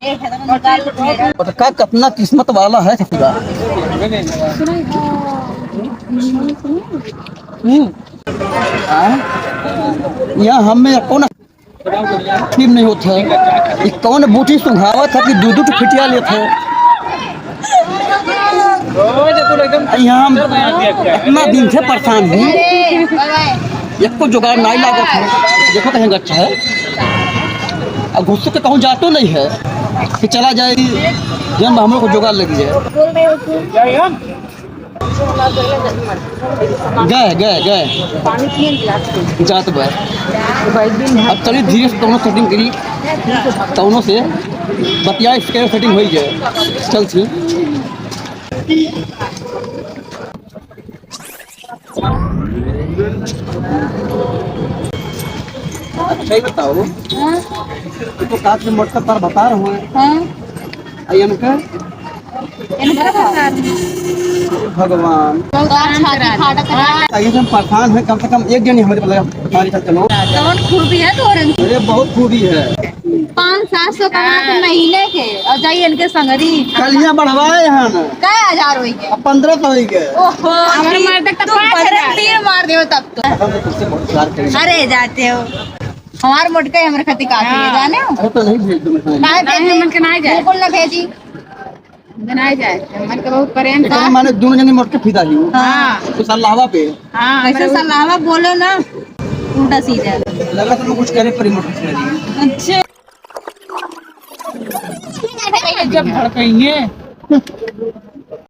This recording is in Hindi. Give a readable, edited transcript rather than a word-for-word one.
का कितना किस्मत वाला है ससुरा। यहाँ हमें कौन ठीक नहीं होता है, कौन बूटी सुंघावत है कि दूध फिटिया लेते हैं। यहाँ हम इतना दिन से परेशान हूँ, एक को जुगाड़ नहीं लागत है। देखो कहीं अच्छा है, अब गुस्से के कहूँ जातो नहीं है कि चला जाए जब हम लोग को जुगाड़ लगी है। गए जात भाई अब चलिए धीरे से दोनों सेटिंग करी, दोनों से बतिया इसके सेटिंग हो जाए। चल थी अच्छा ही बताओ, तो काट में मोटका पर बता रहा हूँ भगवान हम परेशान है। कम से कम एक जन हमारे हमारे साथ चलो। खूबी है तो अरे बहुत खूबी है। 500-700 कमा महीने के और जाइए इनके संगरी कलियां बढ़वाए हैं ना, क्या 1000 हुई के 1500 हो गए। ओहो तीर मार दे तब तो। अरे जाते हो हमारे मोटका हमारे खती काफी है जाने हो। तो नहीं भेज दूं मैं, बिल्कुल ना भेजी बनाए जाए मन के बहुत प्रेम था। माने दोनों जने मोट के फिदा ही। हाँ तो सलाहवा पे ऐसे सलाहवा बोलो ना उल्टा सीधा लगा तो कुछ करे पर मोट से। अच्छा जब भड़केंगे